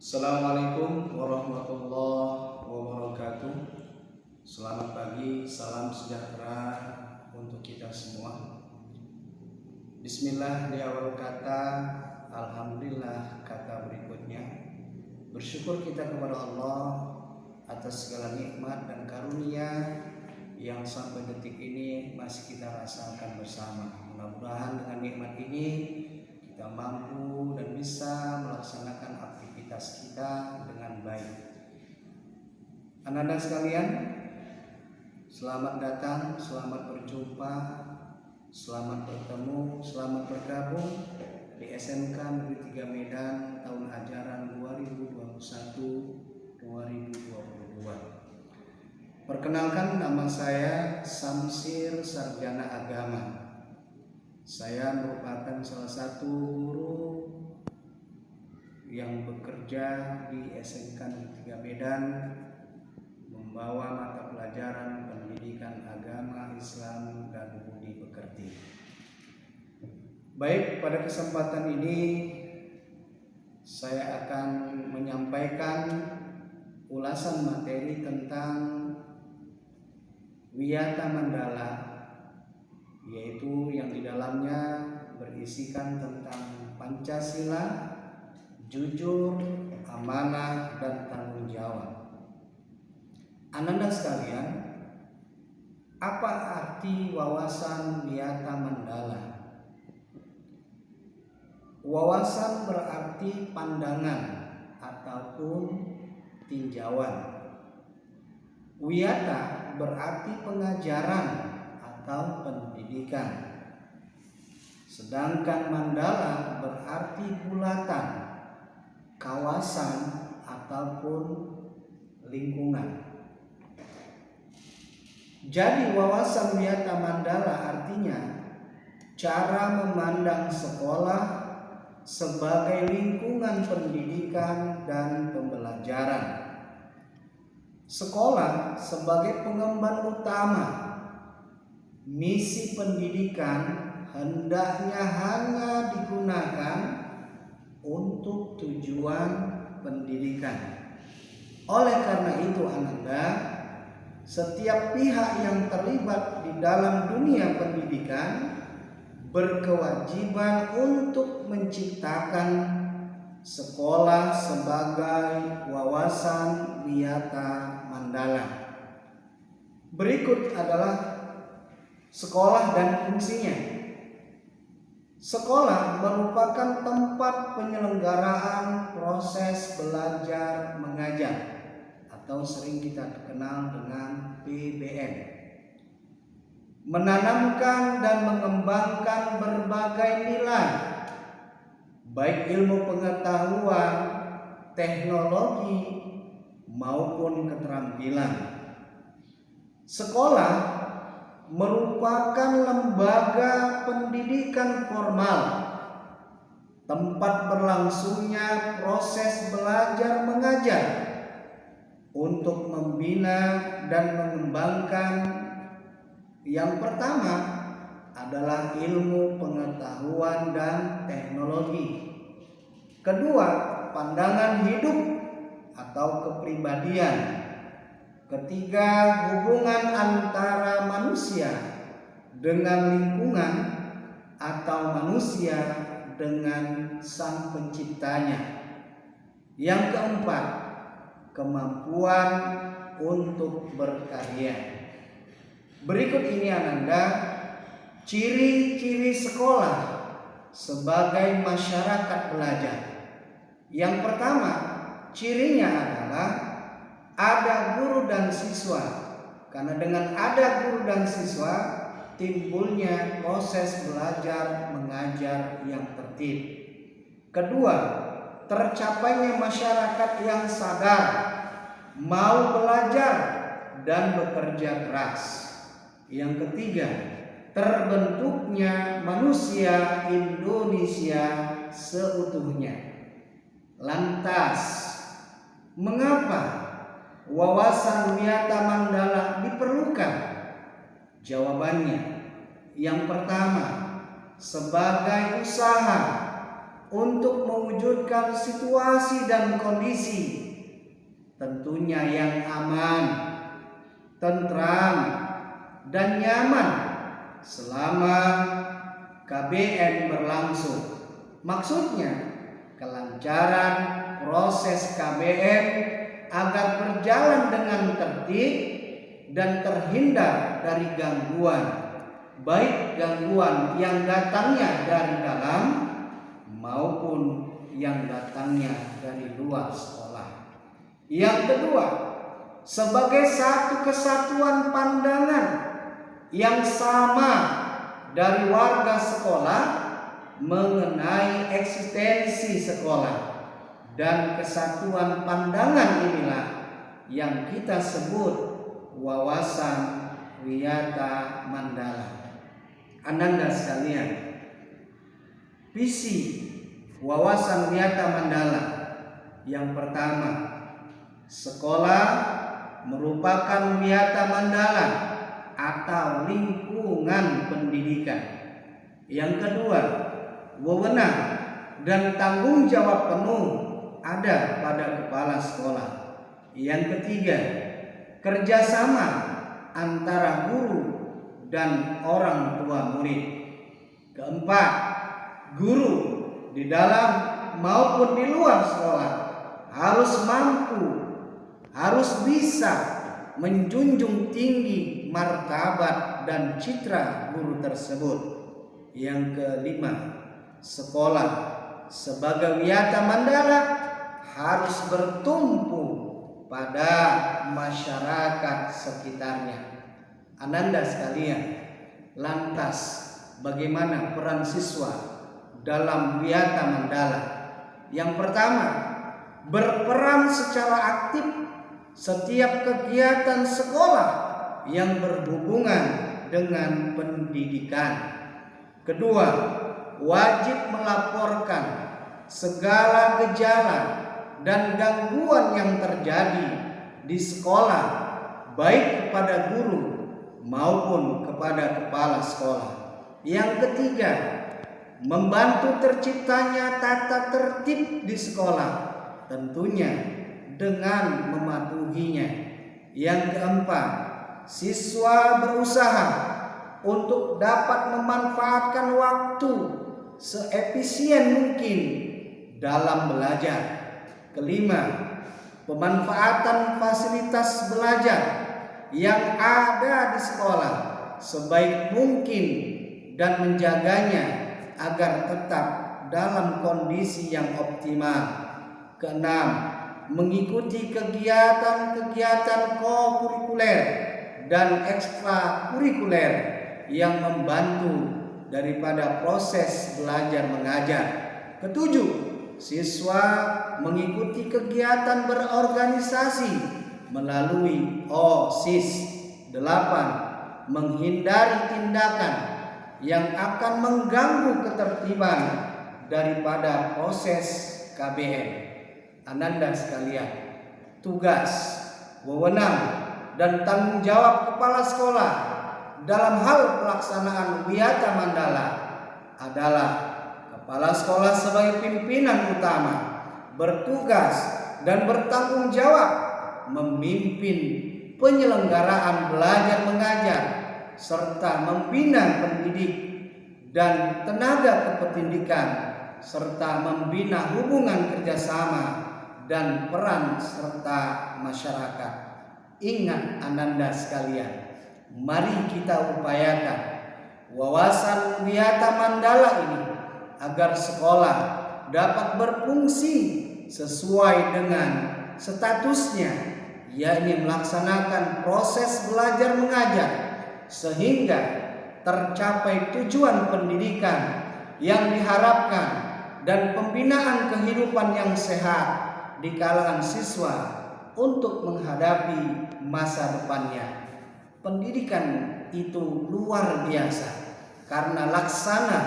Assalamualaikum warahmatullahi wabarakatuh. Selamat pagi, salam sejahtera untuk kita semua. Bismillah di awal kata, alhamdulillah kata berikutnya. Bersyukur kita kepada Allah atas segala nikmat dan karunia yang sampai detik ini masih kita rasakan bersama. Mudah-mudahan dengan nikmat ini kita mampu dan bisa melaksanakan aktivitas kita dengan baik. Anak-anak sekalian, selamat datang, selamat berjumpa, selamat bertemu, selamat bergabung di SMK Negeri 3 Medan tahun ajaran 2021-2022. Perkenalkan, nama saya Samsir Sarjana Agama. Saya merupakan salah satu guru yang bekerja di SMK Negeri 3 Medan, membawa mata pelajaran pendidikan agama Islam dan budi pekerti. Baik, pada kesempatan ini saya akan menyampaikan ulasan materi tentang Wiyata Mandala, yaitu yang di dalamnya berisikan tentang Pancasila, jujur, amanah, dan tanggung jawab. Anak-anak sekalian, apa arti wawasan Wiyata Mandala? Wawasan berarti pandangan ataupun tinjauan. Wiyata berarti pengajaran atau pendidikan. Sedangkan mandala berarti bulatan, kawasan ataupun lingkungan. Jadi wawasan Wiyata Mandala artinya cara memandang sekolah sebagai lingkungan pendidikan dan pembelajaran. Sekolah sebagai pengemban utama. Misi pendidikan hendaknya hanya digunakan untuk tujuan pendidikan. Oleh karena itu, Anda, setiap pihak yang terlibat di dalam dunia pendidikan berkewajiban untuk menciptakan sekolah sebagai wawasan Wiyata Mandala. Berikut adalah sekolah dan fungsinya. Sekolah merupakan tempat penyelenggaraan proses belajar mengajar atau sering kita kenal dengan PBM. Menanamkan dan mengembangkan berbagai nilai, baik ilmu pengetahuan, teknologi, maupun keterampilan. Sekolah merupakan lembaga pendidikan formal, tempat berlangsungnya proses belajar mengajar untuk membina dan mengembangkan. Yang pertama adalah ilmu pengetahuan dan teknologi. Kedua, pandangan hidup atau kepribadian. Ketiga, hubungan antara manusia dengan lingkungan atau manusia dengan sang penciptanya. Yang keempat, kemampuan untuk berkarya. Berikut ini Anda, ciri-ciri sekolah sebagai masyarakat belajar. Yang pertama, cirinya adalah ada guru dan siswa. Karena dengan ada guru dan siswa, timbulnya proses belajar mengajar yang tertib. Kedua, tercapainya masyarakat yang sadar, mau belajar dan bekerja keras. Yang ketiga, terbentuknya manusia Indonesia seutuhnya. Lantas, mengapa wawasan Wiyata Mandala diperlukan? Jawabannya, yang pertama, sebagai usaha untuk mewujudkan situasi dan kondisi tentunya yang aman, tentram, dan nyaman selama KBM berlangsung. Maksudnya kelancaran proses KBM agar berjalan dengan tertib dan terhindar dari gangguan, baik gangguan yang datangnya dari dalam maupun yang datangnya dari luar sekolah. Yang kedua, sebagai satu kesatuan pandangan yang sama dari warga sekolah mengenai eksistensi sekolah, dan kesatuan pandangan inilah yang kita sebut wawasan Wiyata Mandala. Ananda sekalian, visi wawasan Wiyata Mandala yang pertama, sekolah merupakan Wiyata Mandala atau lingkungan pendidikan. Yang kedua, wewenang dan tanggung jawab penuh ada pada kepala sekolah. Yang ketiga, kerjasama antara guru dan orang tua murid. Keempat, guru di dalam maupun di luar sekolah harus mampu, harus bisa menjunjung tinggi martabat dan citra guru tersebut. Yang kelima, sekolah sebagai Wiyata Mandala harus bertumpu pada masyarakat sekitarnya. Ananda sekalian, lantas bagaimana peran siswa dalam Wiyata Mandala? Yang pertama, berperan secara aktif setiap kegiatan sekolah yang berhubungan dengan pendidikan. Kedua, wajib melaporkan segala gejala dan gangguan yang terjadi di sekolah, baik kepada guru maupun kepada kepala sekolah. Yang ketiga, membantu terciptanya tata tertib di sekolah, tentunya dengan mematuhinya. Yang keempat, siswa berusaha untuk dapat memanfaatkan waktu seefisien mungkin dalam belajar. Kelima, pemanfaatan fasilitas belajar yang ada di sekolah sebaik mungkin dan menjaganya agar tetap dalam kondisi yang optimal. Keenam, mengikuti kegiatan-kegiatan kokurikuler dan ekstrakurikuler yang membantu daripada proses belajar mengajar. Ketujuh, siswa mengikuti kegiatan berorganisasi melalui OSIS. 8, menghindari tindakan yang akan mengganggu ketertiban daripada proses KBM. Ananda sekalian, tugas, wewenang, dan tanggung jawab kepala sekolah dalam hal pelaksanaan Wiyata Mandala adalah kepala sekolah sebagai pimpinan utama bertugas dan bertanggung jawab memimpin penyelenggaraan belajar mengajar serta membina pendidik dan tenaga kependidikan serta membina hubungan kerjasama dan peran serta masyarakat. Ingat Ananda sekalian, mari kita upayakan wawasan Wiyata Mandala ini agar sekolah dapat berfungsi sesuai dengan statusnya, yakni melaksanakan proses belajar mengajar sehingga tercapai tujuan pendidikan yang diharapkan dan pembinaan kehidupan yang sehat di kalangan siswa untuk menghadapi masa depannya. Pendidikan itu luar biasa karena laksana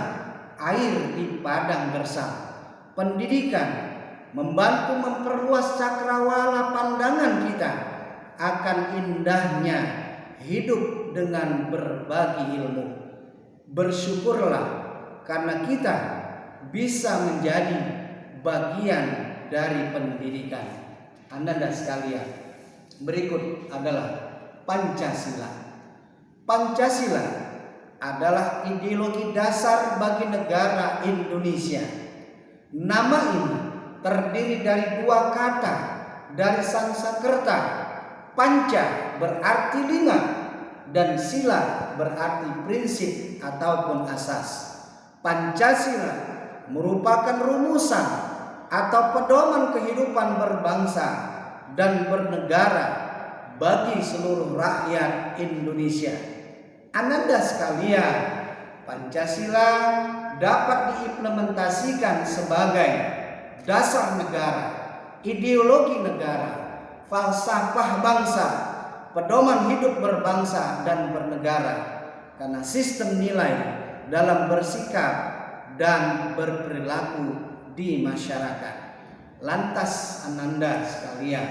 air di padang gersang. Pendidikan membantu memperluas cakrawala pandangan kita akan indahnya hidup dengan berbagi ilmu. Bersyukurlah karena kita bisa menjadi bagian dari pendidikan. Ananda sekalian, berikut adalah Pancasila. Pancasila adalah ideologi dasar bagi negara Indonesia. Nama ini terdiri dari dua kata dari Sanskerta. Panca berarti 5 dan sila berarti prinsip ataupun asas. Pancasila merupakan rumusan atau pedoman kehidupan berbangsa dan bernegara bagi seluruh rakyat Indonesia. Ananda sekalian, Pancasila dapat diimplementasikan sebagai dasar negara, ideologi negara, falsafah bangsa, pedoman hidup berbangsa dan bernegara, karena sistem nilai dalam bersikap dan berperilaku di masyarakat. Lantas Ananda sekalian,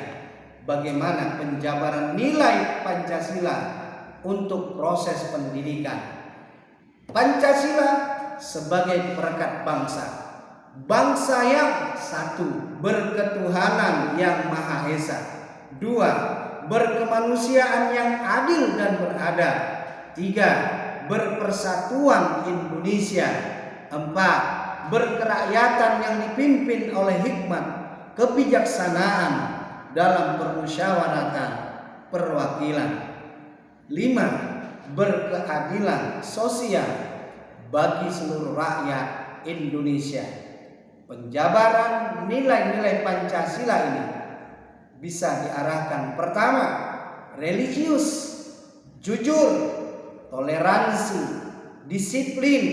bagaimana penjabaran nilai Pancasila untuk proses pendidikan? Pancasila sebagai perekat bangsa, bangsa yang satu, berketuhanan yang Maha Esa. 2. Berkemanusiaan yang adil dan beradab. 3. Berpersatuan Indonesia. 4. Berkerakyatan yang dipimpin oleh hikmat, kebijaksanaan dalam permusyawaratan perwakilan. 5. Berkeadilan sosial bagi seluruh rakyat Indonesia. Penjabaran nilai-nilai Pancasila ini bisa diarahkan: pertama, religius, jujur, toleransi, disiplin,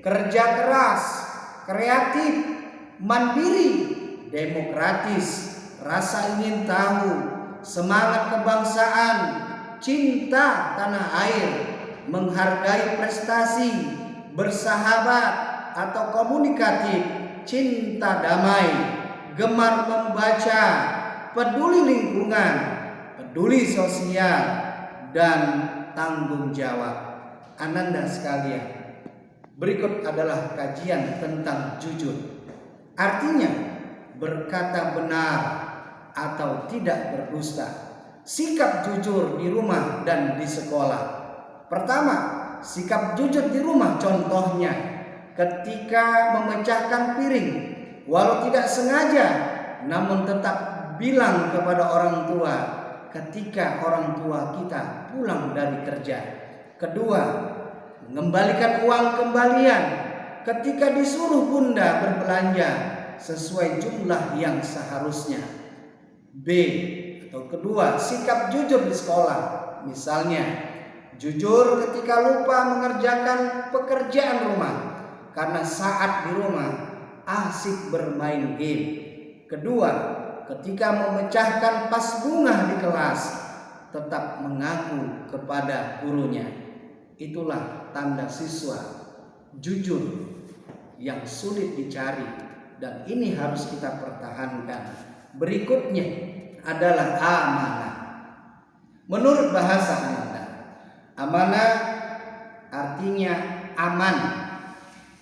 kerja keras, kreatif, mandiri, demokratis, rasa ingin tahu, semangat kebangsaan, cinta tanah air, menghargai prestasi, bersahabat atau komunikatif, cinta damai, gemar membaca, peduli lingkungan, peduli sosial, dan tanggung jawab. Ananda sekalian, berikut adalah kajian tentang jujur. Artinya berkata benar atau tidak berdusta. Sikap jujur di rumah dan di sekolah. Pertama, sikap jujur di rumah, contohnya ketika memecahkan piring, walau tidak sengaja, namun tetap bilang kepada orang tua ketika orang tua kita pulang dari kerja. Kedua, mengembalikan uang kembalian ketika disuruh bunda berbelanja sesuai jumlah yang seharusnya. B. Atau kedua, sikap jujur di sekolah. Misalnya, jujur ketika lupa mengerjakan pekerjaan rumah karena saat di rumah asik bermain game. Kedua, ketika memecahkan pas bunga di kelas tetap mengaku kepada gurunya. Itulah tanda siswa jujur yang sulit dicari, dan ini harus kita pertahankan. Berikutnya adalah amanah. Menurut bahasa Anda, amanah artinya aman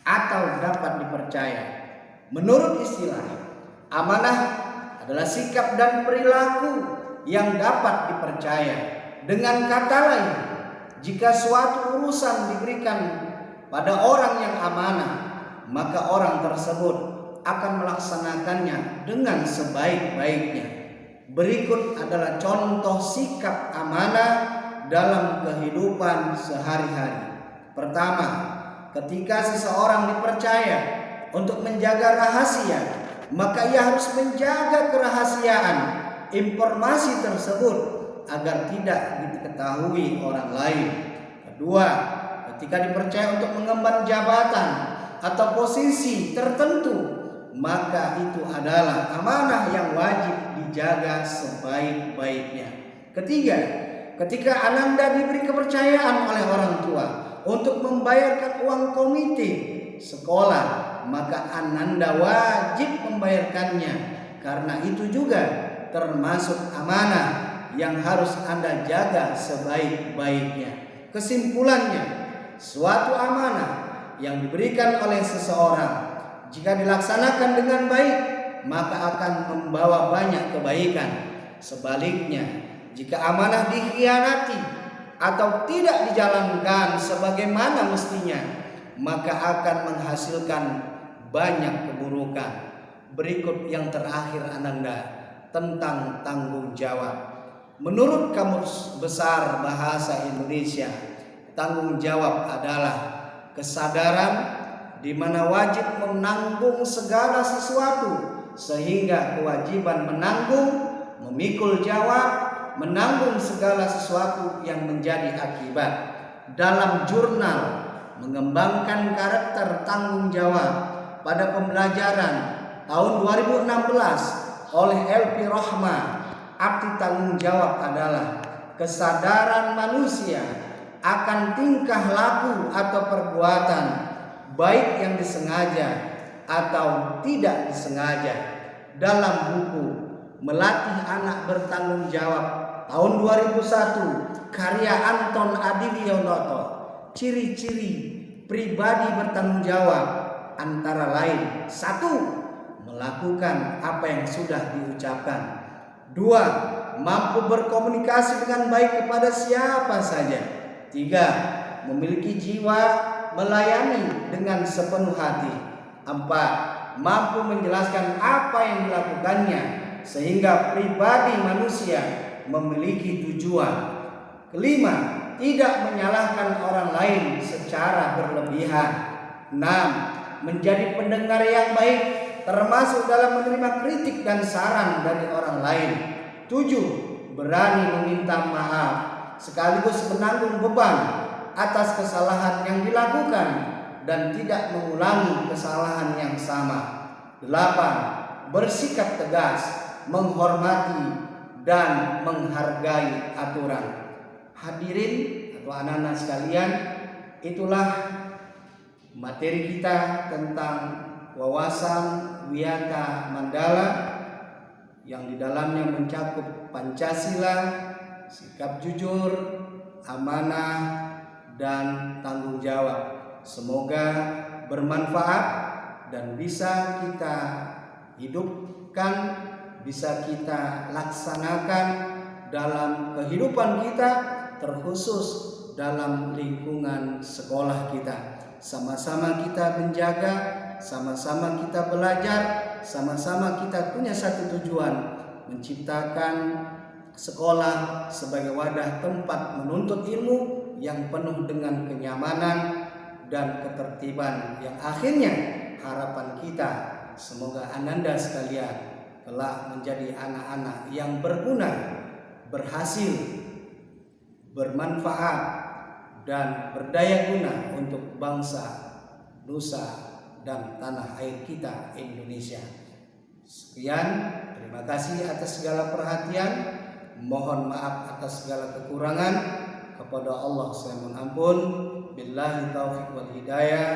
atau dapat dipercaya. Menurut istilah, amanah adalah sikap dan perilaku yang dapat dipercaya. Dengan kata lain, jika suatu urusan diberikan pada orang yang amanah, maka orang tersebut akan melaksanakannya dengan sebaik-baiknya. Berikut adalah contoh sikap amanah dalam kehidupan sehari-hari. Pertama, ketika seseorang dipercaya untuk menjaga rahasia, maka ia harus menjaga kerahasiaan informasi tersebut agar tidak diketahui orang lain. Kedua, ketika dipercaya untuk mengemban jabatan atau posisi tertentu, maka itu adalah amanah yang wajib dijaga sebaik-baiknya. Ketiga, ketika Ananda diberi kepercayaan oleh orang tua untuk membayarkan uang komite sekolah, maka Ananda wajib membayarkannya, karena itu juga termasuk amanah yang harus Anda jaga sebaik-baiknya. Kesimpulannya, suatu amanah yang diberikan oleh seseorang Jika dilaksanakan dengan baik, maka akan membawa banyak kebaikan. Sebaliknya, jika amanah dikhianati atau tidak dijalankan sebagaimana mestinya, maka akan menghasilkan banyak keburukan. Berikut yang terakhir Ananda tentang tanggung jawab. Menurut Kamus Besar Bahasa Indonesia, tanggung jawab adalah kesadaran di mana wajib menanggung segala sesuatu, sehingga kewajiban menanggung, memikul jawab, menanggung segala sesuatu yang menjadi akibat. Dalam jurnal mengembangkan karakter tanggung jawab pada pembelajaran tahun 2016 oleh LP Rohmah, arti tanggung jawab adalah kesadaran manusia akan tingkah laku atau perbuatan, baik yang disengaja atau tidak disengaja. Dalam buku Melatih Anak Bertanggung Jawab tahun 2001 karya Anton Adiwionoto, ciri-ciri pribadi bertanggung jawab antara lain: 1. Melakukan apa yang sudah diucapkan. 2. Mampu berkomunikasi dengan baik kepada siapa saja. 3. Memiliki jiwa melayani dengan sepenuh hati. 4. Mampu menjelaskan apa yang dilakukannya sehingga pribadi manusia memiliki tujuan. 5. Tidak menyalahkan orang lain secara berlebihan. 6. Menjadi pendengar yang baik, termasuk dalam menerima kritik dan saran dari orang lain. 7. Berani meminta maaf sekaligus menanggung beban atas kesalahan yang dilakukan dan tidak mengulangi kesalahan yang sama. 8. Bersikap tegas, menghormati dan menghargai aturan. Hadirin atau anak-anak sekalian, itulah materi kita tentang wawasan Wiyata Mandala yang di dalamnya mencakup Pancasila, sikap jujur, amanah, dan tanggung jawab. Semoga bermanfaat dan bisa kita hidupkan, bisa kita laksanakan dalam kehidupan kita, terkhusus dalam lingkungan sekolah kita. Sama-sama kita menjaga, sama-sama kita belajar, sama-sama kita punya satu tujuan: menciptakan sekolah sebagai wadah tempat menuntut ilmu yang penuh dengan kenyamanan dan ketertiban, yang akhirnya harapan kita semoga ananda sekalian kelak menjadi anak-anak yang berguna, berhasil, bermanfaat, dan berdaya guna untuk bangsa, nusa, dan tanah air kita Indonesia. Sekian, terima kasih atas segala perhatian. Mohon maaf atas segala kekurangan. Kepada Allah saya mohon ampun. Billahi taufiq wal hidayah.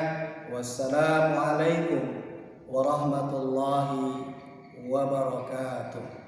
Wassalamualaikum warahmatullahi wabarakatuh.